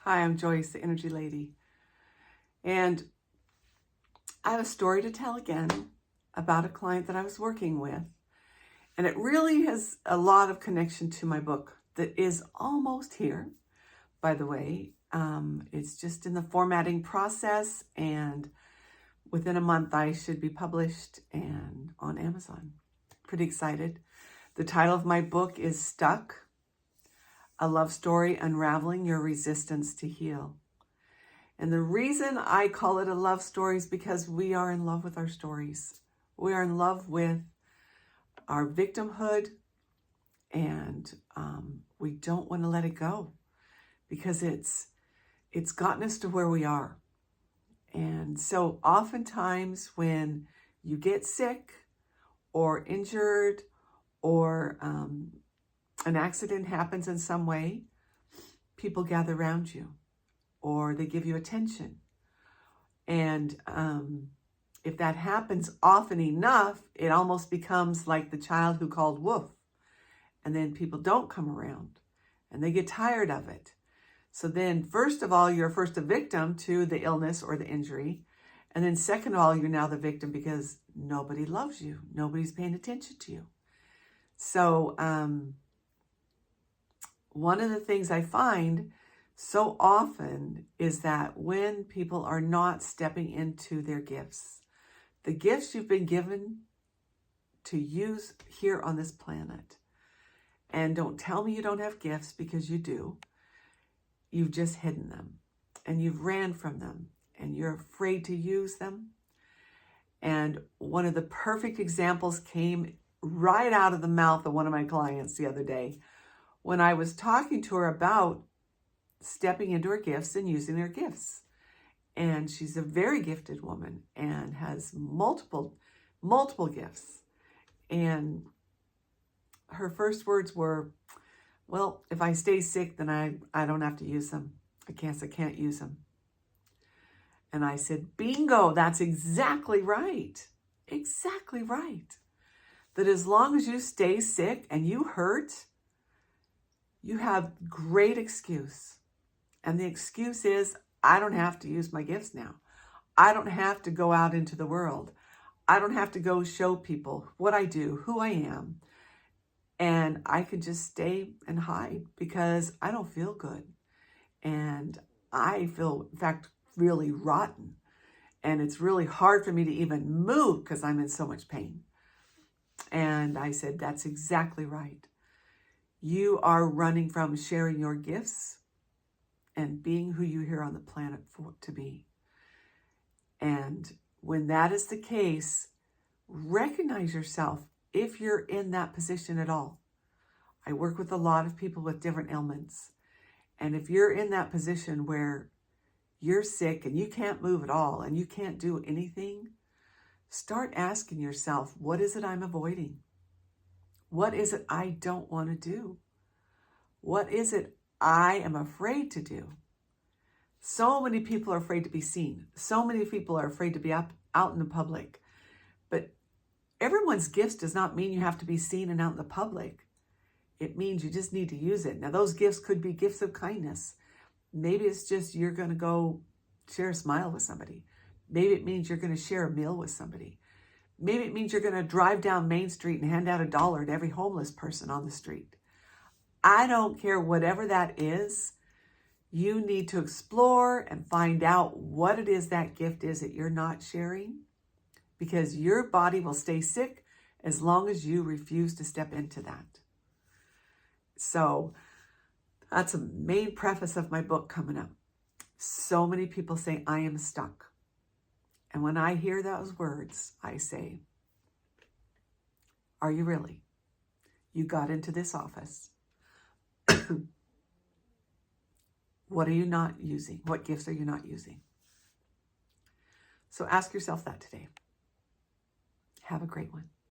Hi, I'm Joyce, the Energy Lady. And I have a story to tell again about a client that I was working with. And it really has a lot of connection to my book that is almost here, by the way. It's just in the formatting process, and within a month I should be published and on Amazon. Pretty excited. The title of my book is Stuck, a love story unraveling your resistance to heal. And the reason I call it a love story is because we are in love with our stories. We are in love with our victimhood, and we don't want to let it go because it's gotten us to where we are. And so oftentimes when you get sick or injured or an accident happens in some way, people gather around you, or they give you attention. And if that happens often enough, it almost becomes like the child who called wolf. And then people don't come around and they get tired of it. So then, first of all, you're first a victim to the illness or the injury. And then second of all, you're now the victim because nobody loves you. Nobody's paying attention to you. So one of the things I find so often is that when people are not stepping into their gifts, the gifts you've been given to use here on this planet, and don't tell me you don't have gifts, because you do. You've just hidden them and you've ran from them and you're afraid to use them. And one of the perfect examples came right out of the mouth of one of my clients the other day when I was talking to her about stepping into her gifts and using their gifts. And she's a very gifted woman and has multiple gifts. And her first words were, well, if I stay sick, then I don't have to use them. I can't use them. And I said, bingo, that's exactly right. Exactly right. That as long as you stay sick and you hurt, you have great excuse. And the excuse is, I don't have to use my gifts now. I don't have to go out into the world. I don't have to go show people what I do, who I am. And I could just stay and hide because I don't feel good. And I feel, in fact, really rotten. And it's really hard for me to even move because I'm in so much pain. And I said, that's exactly right. You are running from sharing your gifts and being who you're here on the planet to be. And when that is the case, recognize yourself if you're in that position at all. I work with a lot of people with different ailments. And if you're in that position where you're sick and you can't move at all and you can't do anything, start asking yourself, what is it I'm avoiding? What is it I don't want to do? What is it I am afraid to do? So many people are afraid to be seen. So many people are afraid to be out in the public. But everyone's gifts does not mean you have to be seen and out in the public. It means you just need to use it. Now, those gifts could be gifts of kindness. Maybe it's just you're going to go share a smile with somebody. Maybe it means you're going to share a meal with somebody. Maybe it means you're going to drive down Main Street and hand out $1 to every homeless person on the street. I don't care, whatever that is. You need to explore and find out what it is that gift is that you're not sharing, because your body will stay sick as long as you refuse to step into that. So that's a main preface of my book coming up. So many people say, I am stuck. And when I hear those words, I say, are you really? You got into this office. What are you not using? What gifts are you not using? So ask yourself that today. Have a great one.